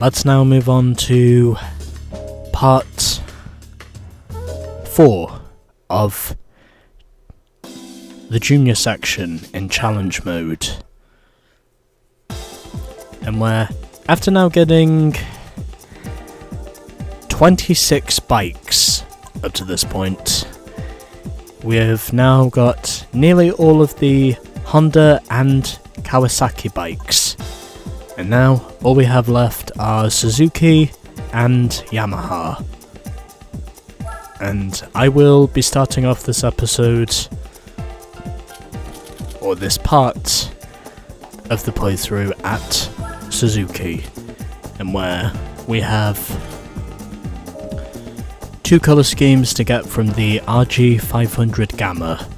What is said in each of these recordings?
Let's now move on to part 4 of the junior section in challenge mode. And we're, after now getting 26 bikes up to this point, we have now got nearly all of the Honda and Kawasaki bikes. And now all we have left are Suzuki and Yamaha. And I will be starting off this episode, or this part of the playthrough, at Suzuki, and where we have 2 colour schemes to get from the RG500 Gamma.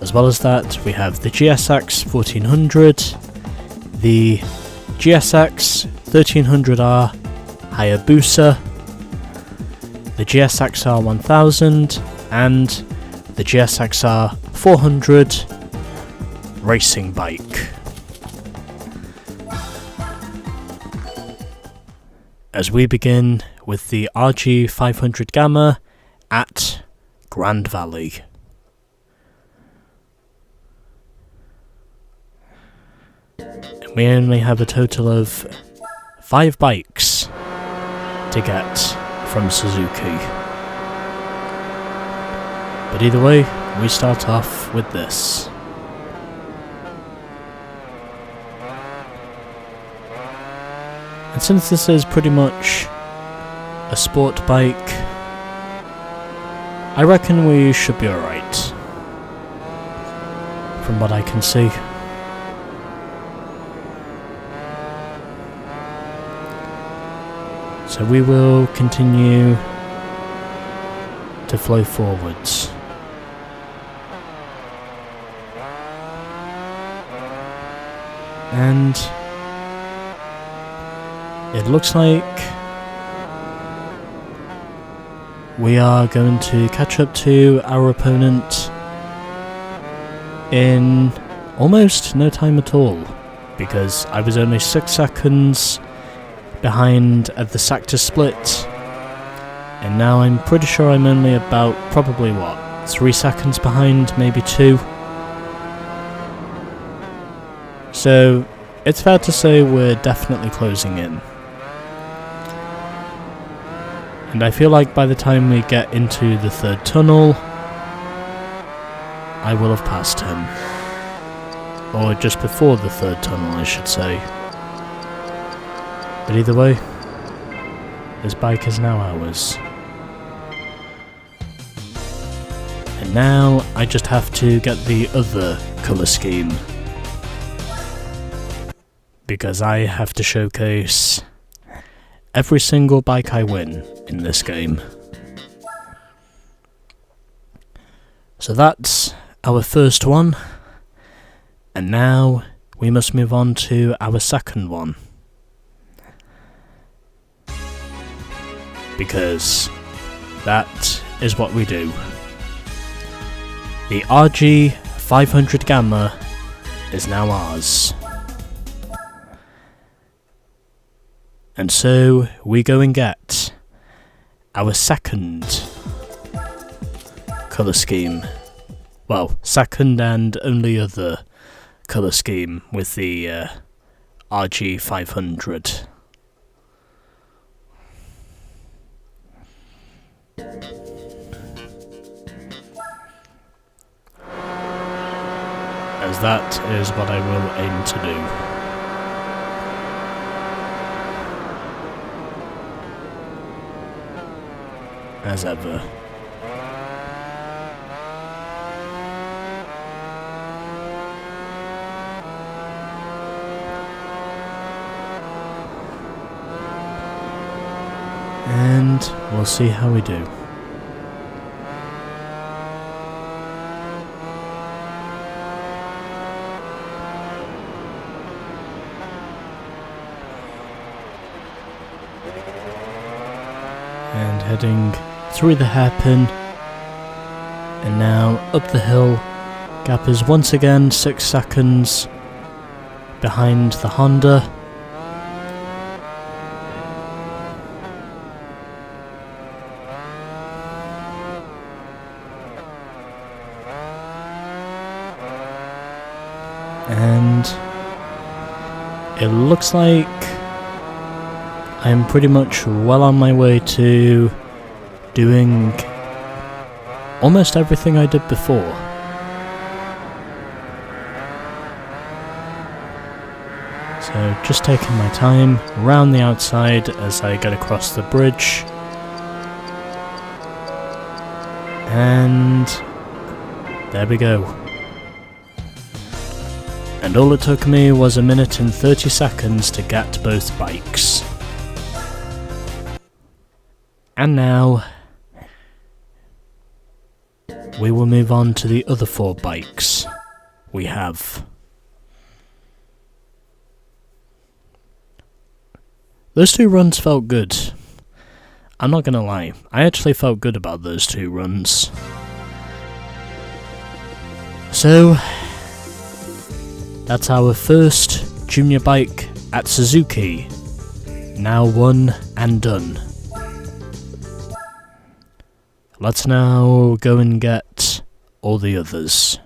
As well as that, we have the GSX 1400, the GSX 1300R Hayabusa, the GSXR 1000, and the GSXR 400 racing bike. As we begin with the RG500 Gamma at Grand Valley. And we only have a total of 5 bikes to get from Suzuki. But either way, we start off with this. And since this is pretty much a sport bike, I reckon we should be alright, from what I can see. So we will continue to flow forwards. And it looks like we are going to catch up to our opponent in almost no time at all, because I was only 6 seconds behind at the sector split, and now I'm pretty sure I'm only about, probably 3 seconds behind, maybe 2. So it's fair to say we're definitely closing in. And I feel like by the time we get into the 3rd tunnel, I will have passed him. Or just before the 3rd tunnel, I should say. But either way, this bike is now ours. And now I just have to get the other colour scheme, because I have to showcase every single bike I win in this game. So that's our first one, and now we must move on to our second one. Because that is what we do. The RG500 Gamma is now ours. And so we go and get our second colour scheme. Well, second and only other colour scheme with the RG500. As that is what I will aim to do. As ever. And we'll see how we do. And heading through the hairpin, and now up the hill. Gap is once again 6 seconds behind the Honda. And it looks like I'm pretty much well on my way to doing almost everything I did before. So just taking my time around the outside as I get across the bridge. And there we go. And all it took me was 1 minute and 30 seconds to get both bikes. And now we will move on to the other 4 bikes we have. Those 2 runs felt good. I'm not gonna lie, I actually felt good about those 2 runs. So, that's our first junior bike at Suzuki, now won and done. Let's now go and get all the others.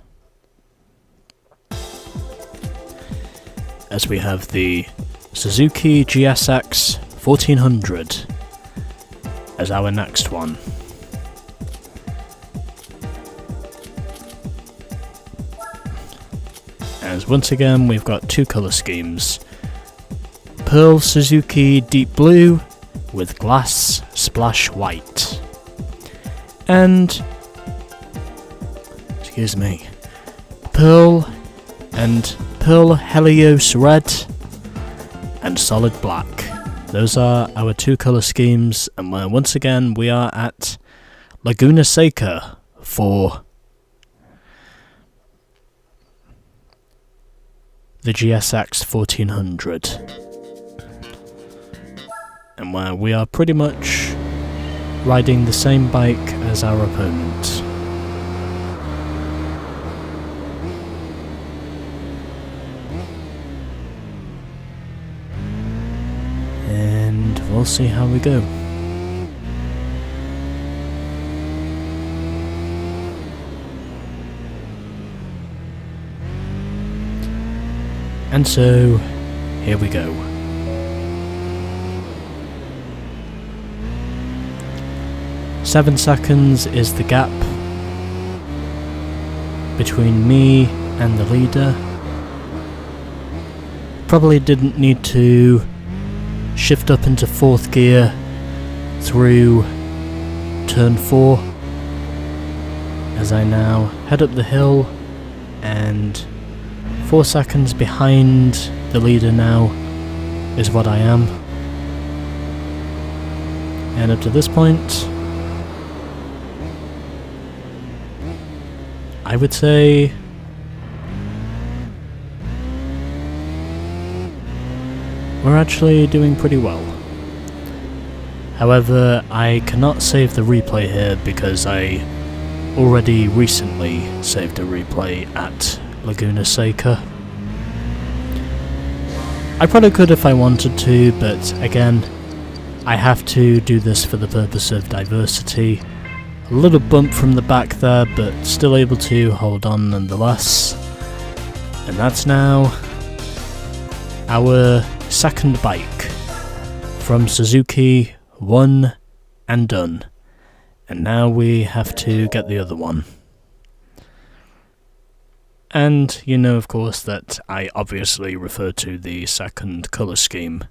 As we have the Suzuki GSX 1400 as our next one. As once again we've got 2 colour schemes. Pearl Suzuki Deep Blue with Glass Splash White. And, excuse me, Pearl and Pearl Helios Red and Solid Black. Those are our 2 colour schemes, and once again we are at Laguna Seca for the GSX 1400. And where we are pretty much riding the same bike as our opponent. And we'll see how we go. And so, here we go. Seven seconds is the gap between me and the leader. Probably didn't need to shift up into 4th gear through turn 4 as I now head up the hill, and 4 seconds behind the leader now is what I am. And up to this point, I would say we're actually doing pretty well. However, I cannot save the replay here because I already recently saved a replay at Laguna Seca. I probably could if I wanted to, but again, I have to do this for the purpose of diversity. A little bump from the back there, but still able to hold on nonetheless. And that's now our second bike from Suzuki, won and done. And now we have to get the other one. And you know, of course, that I obviously refer to the second colour scheme.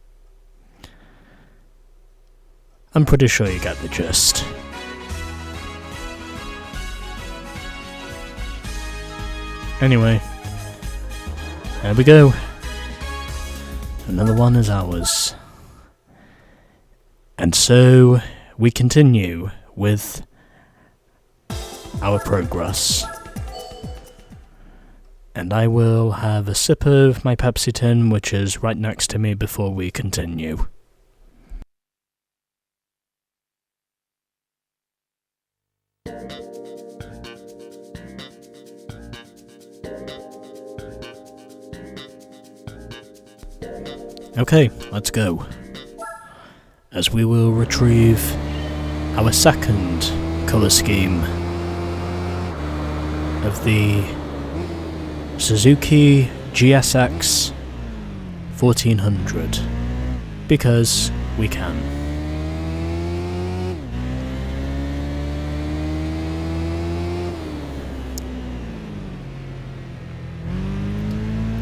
I'm pretty sure you get the gist. Anyway, there we go. Another one is ours. And so, we continue with our progress. And I will have a sip of my Pepsi tin, which is right next to me, before we continue. Okay, let's go. As we will retrieve our second colour scheme of the Suzuki GSX 1400 because we can.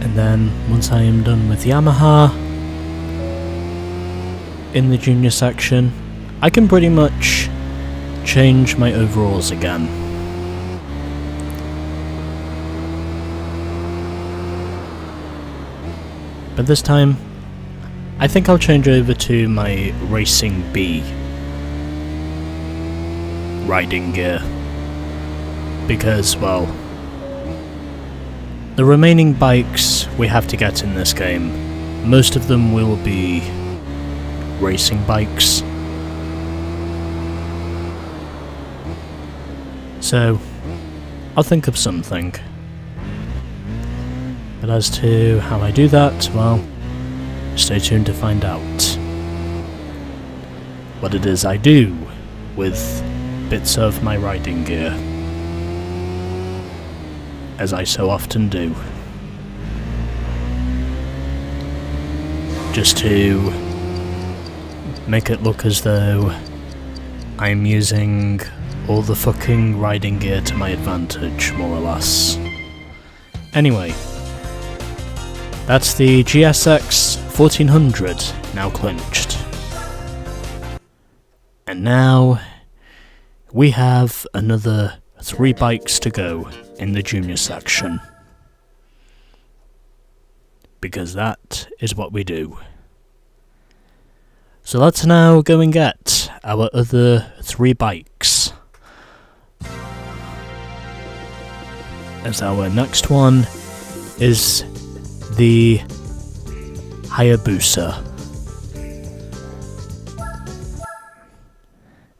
And then once I am done with Yamaha in the junior section, I can pretty much change my overalls again. But this time, I think I'll change over to my Racing B riding gear. Because, well, the remaining bikes we have to get in this game, most of them will be racing bikes. So, I'll think of something. But as to how I do that, well, stay tuned to find out what it is I do with bits of my riding gear, as I so often do. Just to make it look as though I'm using all the fucking riding gear to my advantage, more or less. Anyway, that's the GSX 1400 now clinched. And now we have another 3 bikes to go in the junior section. Because that is what we do. So let's now go and get our other 3 bikes. As our next one is the Hayabusa.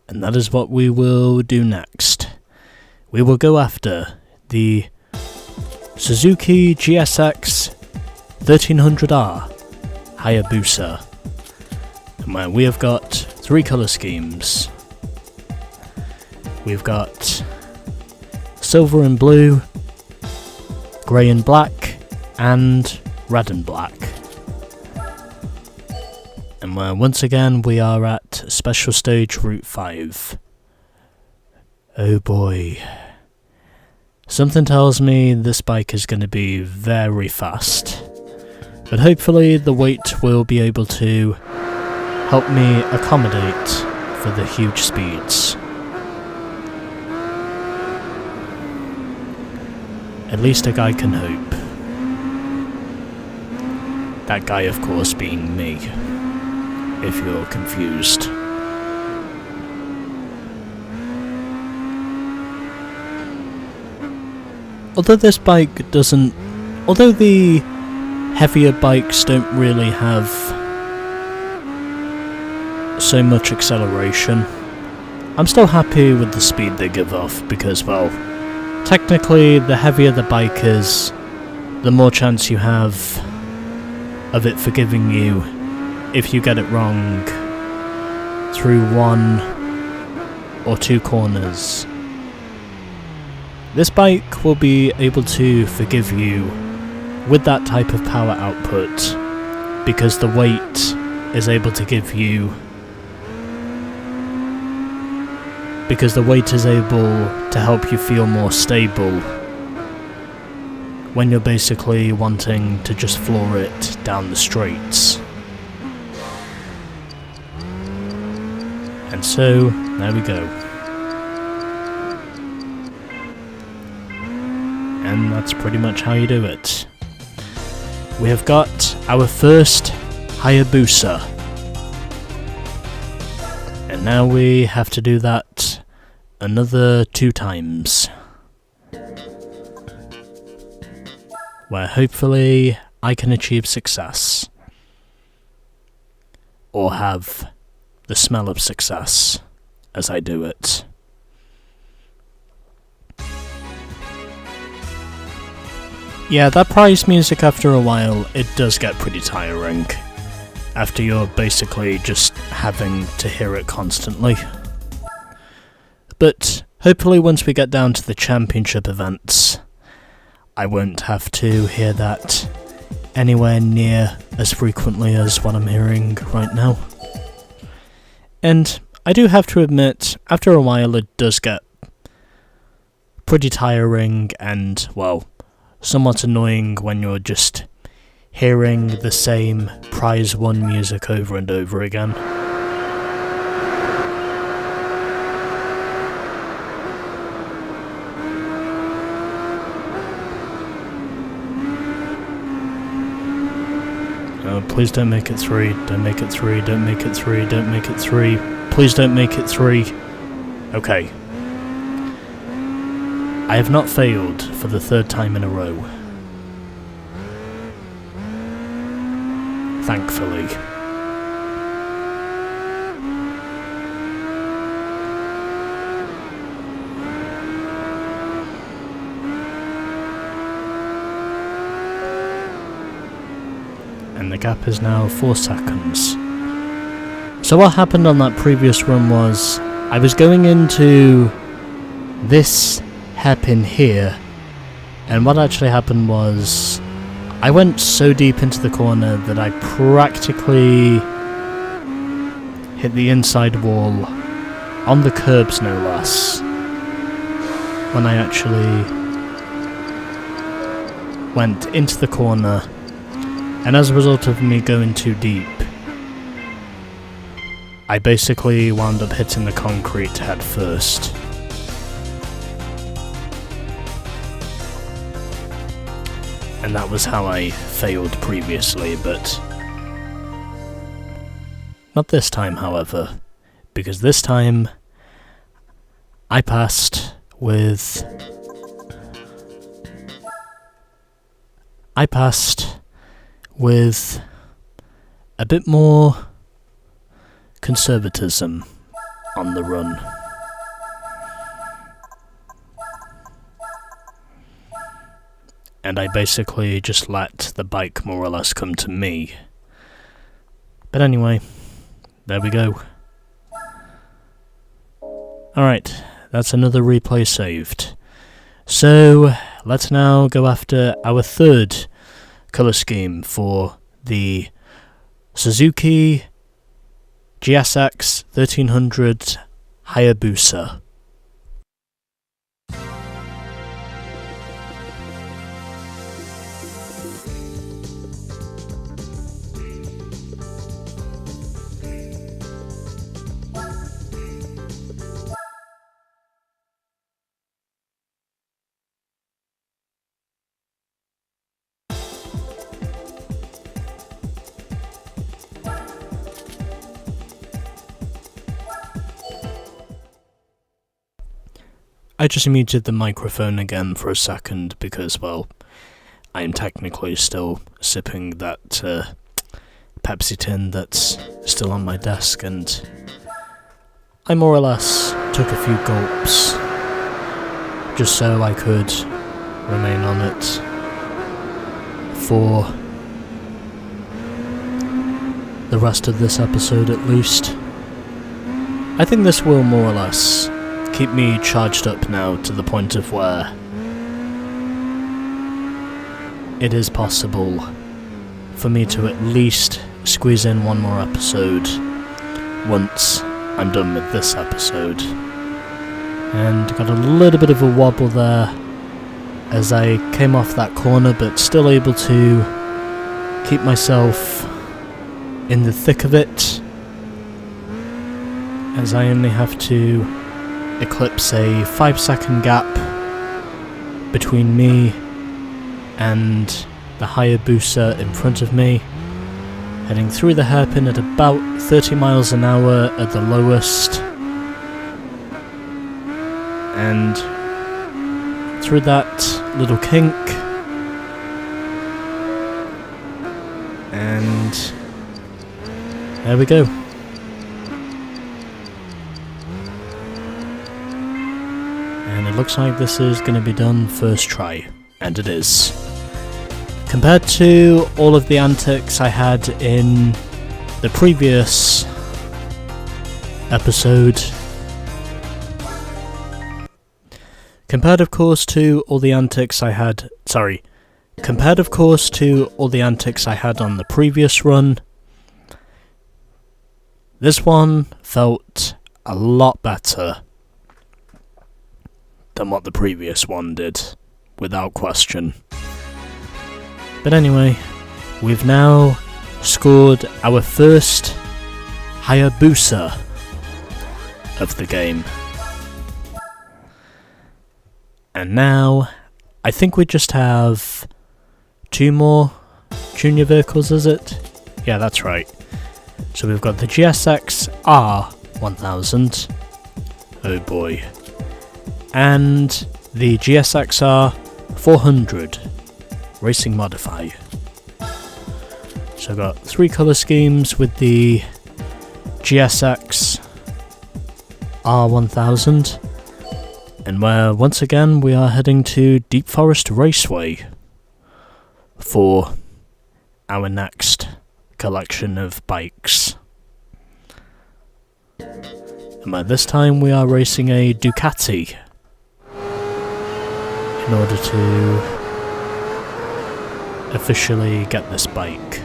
And that is what we will do next. We will go after the Suzuki GSX 1300R Hayabusa, and where we have got 3 colour schemes. We've got silver and blue, grey and black, and red and black. And where once again we are at Special Stage Route 5. Oh boy. Something tells me this bike is going to be very fast. But hopefully the weight will be able to help me accommodate for the huge speeds. At least a guy can hope. That guy, of course, being me, if you're confused. Although this bike doesn't... Although the heavier bikes don't really have so much acceleration, I'm still happy with the speed they give off, because, well, technically, the heavier the bike is, the more chance you have of it forgiving you if you get it wrong through 1 or 2 corners. This bike will be able to forgive you with that type of power output, because the weight is able to give you... Because the weight is able to help you feel more stable when you're basically wanting to just floor it down the straights. And so, there we go. And that's pretty much how you do it. We have got our first Hayabusa. And now we have to do that another 2 times. Where hopefully I can achieve success. Or have the smell of success as I do it. Yeah, that prize music after a while, it does get pretty tiring. After you're basically just having to hear it constantly. But hopefully once we get down to the championship events, I won't have to hear that anywhere near as frequently as what I'm hearing right now. And I do have to admit, after a while it does get pretty tiring and, well, somewhat annoying when you're just hearing the same prize won music over and over again. Oh, please don't make it 3, don't make it 3, don't make it 3, don't make it 3, please don't make it 3. Okay. I have not failed for the 3rd time in a row. Thankfully. And the gap is now 4 seconds. So what happened on that previous run was, I was going into this hairpin here, and what actually happened was, I went so deep into the corner that I practically hit the inside wall, on the curbs no less, when I actually went into the corner. And as a result of me going too deep, I basically wound up hitting the concrete head first. And that was how I failed previously, but not this time, however, because this time I passed with a bit more conservatism on the run. And I basically just let the bike more or less come to me. But anyway, there we go. Alright, that's another replay saved. So, let's now go after our 3rd colour scheme for the Suzuki GSX 1300 Hayabusa. I just muted the microphone again for a second because, well, I am technically still sipping that Pepsi tin that's still on my desk, and I more or less took a few gulps just so I could remain on it for the rest of this episode at least. I think this will more or less keep me charged up now to the point of where it is possible for me to at least squeeze in one more episode once I'm done with this episode. And got a little bit of a wobble there as I came off that corner, but still able to keep myself in the thick of it, as I only have to eclipse a 5-second gap between me and the Hayabusa in front of me, heading through the hairpin at about 30 miles an hour at the lowest, and through that little kink, and there we go. And it looks like this is going to be done first try, and it is. Compared to all of the antics I had in the previous episode, Compared of course to all the antics I had on the previous run, this one felt a lot better than what the previous one did, without question. But anyway, we've now scored our first Hayabusa of the game. And now, I think we just have 2 more junior vehicles, is it? Yeah, that's right. So we've got the GSX R1000, oh boy, and the GSX R400 Racing Modify. So I've got 3 colour schemes with the GSX R1000, and once again we are heading to Deep Forest Raceway for our next collection of bikes. And by this time we are racing a Ducati in order to officially get this bike.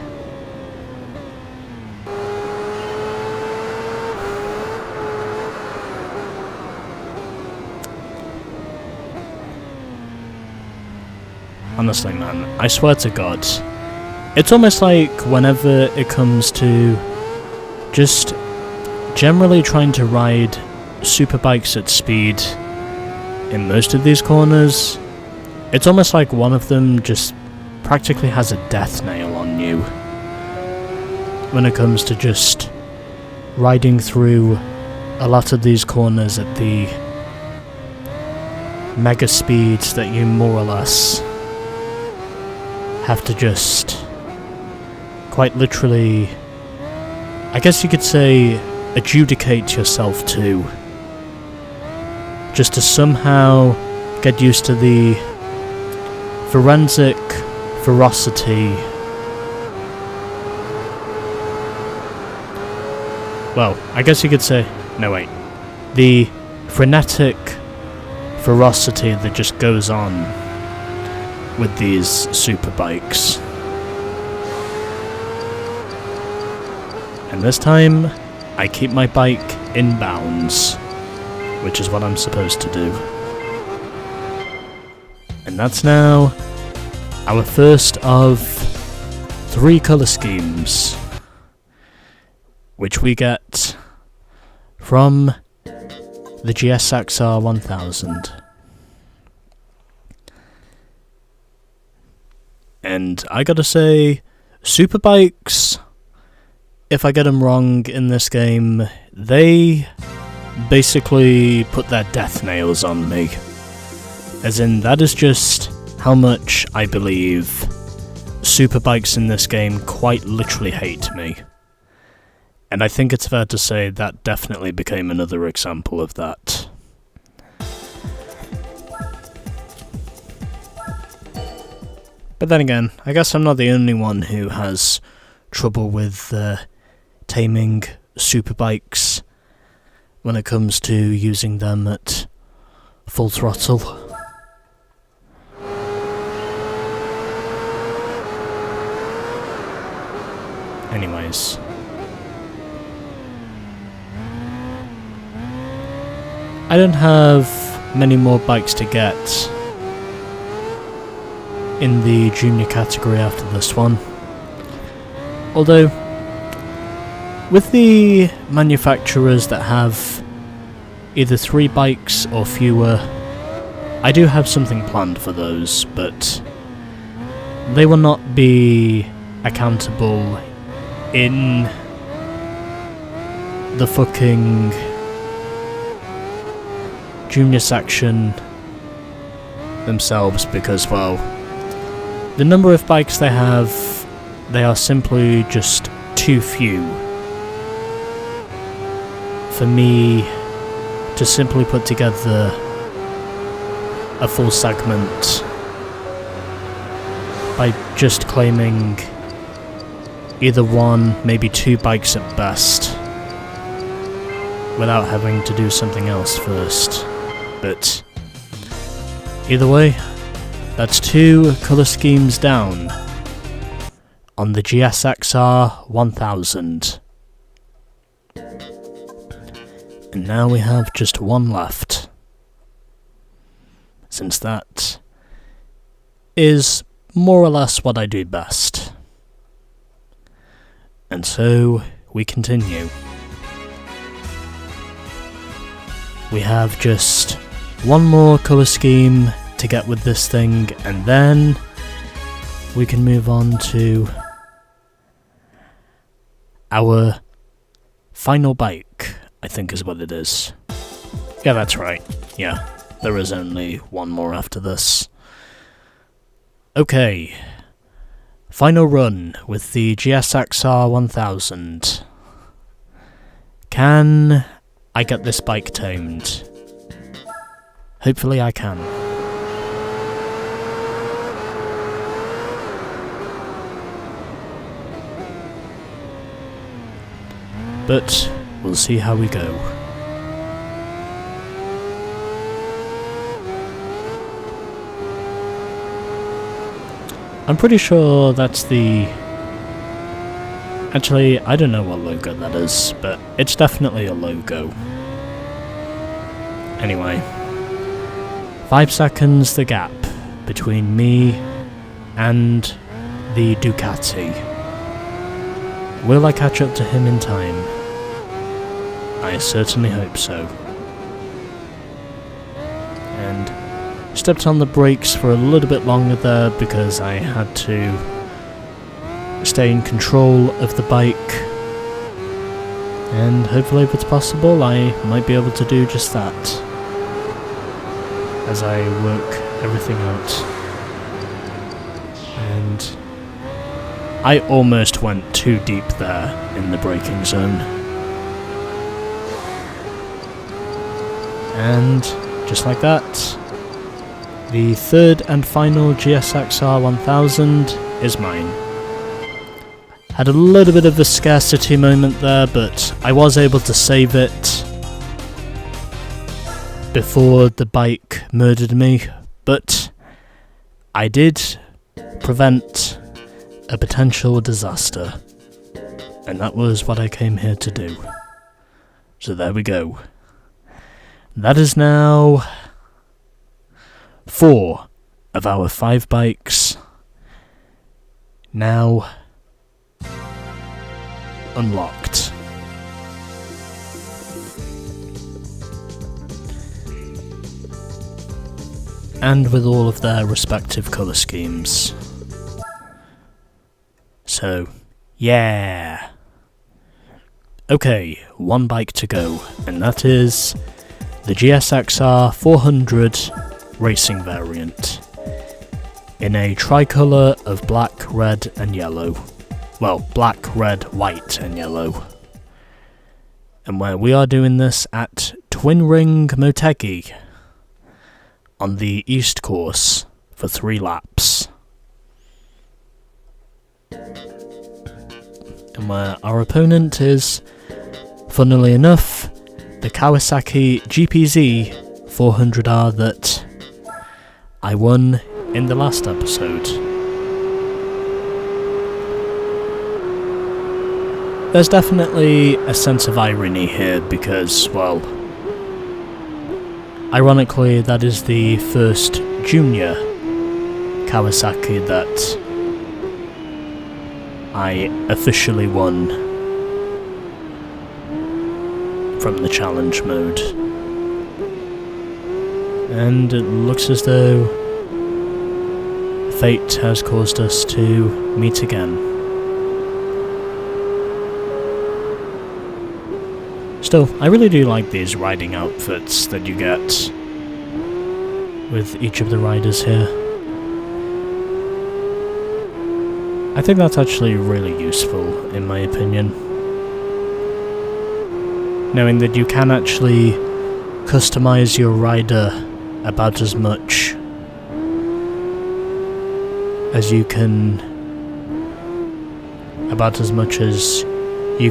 Honestly, man, I swear to God, it's almost like whenever it comes to just generally trying to ride superbikes at speed in most of these corners, it's almost like one of them just practically has a death nail on you when it comes to just riding through a lot of these corners at the mega speeds that you more or less have to just quite literally, I guess you could say, adjudicate yourself to, just to somehow get used to the forensic ferocity. Well, I guess you could say, no wait, the frenetic ferocity that just goes on with these superbikes. And this time, I keep my bike in bounds, which is what I'm supposed to do. And that's now our first of 3 colour schemes, which we get from the GSX-R 1000. And I gotta say, superbikes, if I get them wrong in this game, they basically put their death nails on me. As in, that is just how much I believe superbikes in this game quite literally hate me. And I think it's fair to say that definitely became another example of that. But then again, I guess I'm not the only one who has trouble with taming superbikes when it comes to using them at full throttle. Anyways. I don't have many more bikes to get in the junior category after this one. Although, with the manufacturers that have either 3 bikes or fewer, I do have something planned for those, but they will not be accountable in the fucking junior section themselves, because, well, the number of bikes they have, they are simply just too few for me to simply put together a full segment by just claiming either 1, maybe 2 bikes at best, without having to do something else first. But Either way, that's 2 colour schemes down on the GSXR 1000. And now we have just 1 left, since that is more or less what I do best. And so we continue. We have just 1 more colour scheme to get with this thing, and then we can move on to our final bike, I think is what it is. Yeah, that's right. Yeah, there is only 1 more after this. Okay, final run with the GSXR 1000. Can I get this bike tamed? Hopefully I can. But we'll see how we go. I'm pretty sure that's the... Actually, I don't know what logo that is, but it's definitely a logo. Anyway, 5 seconds the gap between me and the Ducati. Will I catch up to him in time? I certainly hope so. And stepped on the brakes for a little bit longer there because I had to stay in control of the bike. And hopefully if it's possible, I might be able to do just that as I work everything out. And I almost went too deep there in the braking zone. And just like that, the 3rd and final GSXR 1000 is mine. Had a little bit of a scarcity moment there, but I was able to save it before the bike murdered me, but I did prevent a potential disaster, and that was what I came here to do. So there we go. That is now 4 of our 5 bikes now unlocked. And with all of their respective colour schemes. So, yeah. Okay, 1 bike to go, and that is the GSXR 400 racing variant in a tricolour of black, red and yellow. Well, black, red, white and yellow. And where we are doing this at Twin Ring Motegi on the East Course for 3 laps. And where our opponent is, funnily enough, the Kawasaki GPZ 400R that I won in the last episode. There's definitely a sense of irony here because, well, ironically that is the first junior Kawasaki that I officially won from the challenge mode. And it looks as though fate has caused us to meet again. Still, I really do like these riding outfits that you get with each of the riders here. I think that's actually really useful, in my opinion. Knowing that you can actually customize your rider about as much as you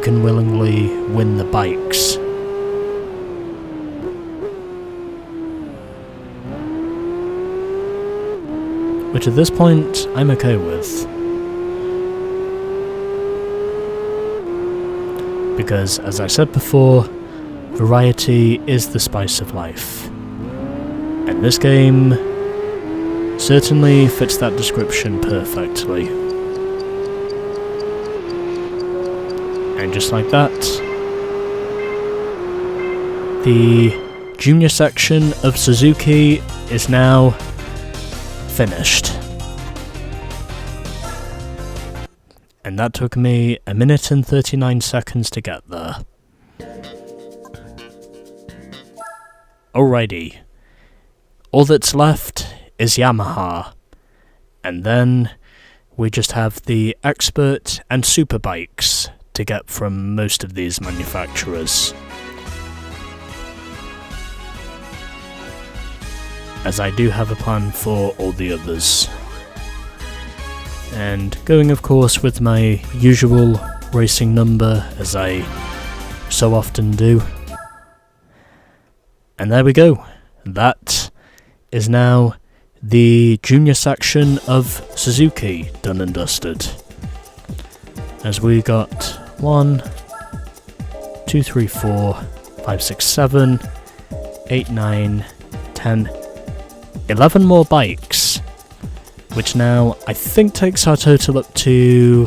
can willingly win the bikes. which at this point I'm okay with. Because, as I said before, variety is the spice of life. And this game certainly fits that description perfectly. And just like that, the junior section of Suzuki is now finished. And that took me 1 minute and 39 seconds to get there. Alrighty. All that's left is Yamaha. And then we just have the expert and super bikes to get from most of these manufacturers. As I do have a plan for all the others. And going of course with my usual racing number, as I so often do. And there we go. That is now the junior section of Suzuki done and dusted. As we got 1, 2, 3, 4, 5, 6, 7, 8, 9, 10, 11 more bikes. Which now, I think, takes our total up to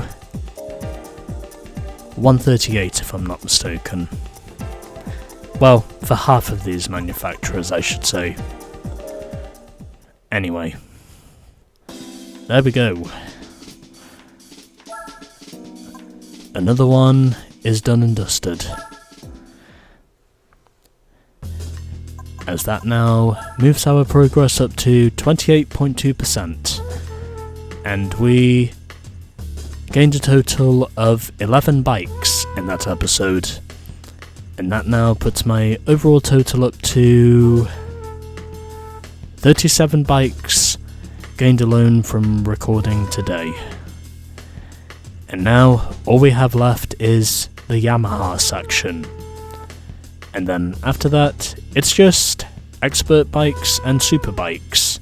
138, if I'm not mistaken. Well, for half of these manufacturers, I should say. Anyway. There we go. Another one is done and dusted. As that now moves our progress up to 28.2%. And we gained a total of 11 bikes in that episode. And that now puts my overall total up to 37 bikes gained alone from recording today. And now all we have left is the Yamaha section. And then after that, it's just expert bikes and super bikes.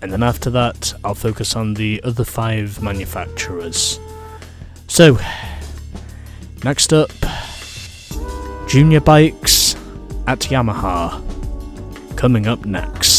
And then after that, I'll focus on the other 5 manufacturers. So, next up, junior bikes at Yamaha. Coming up next.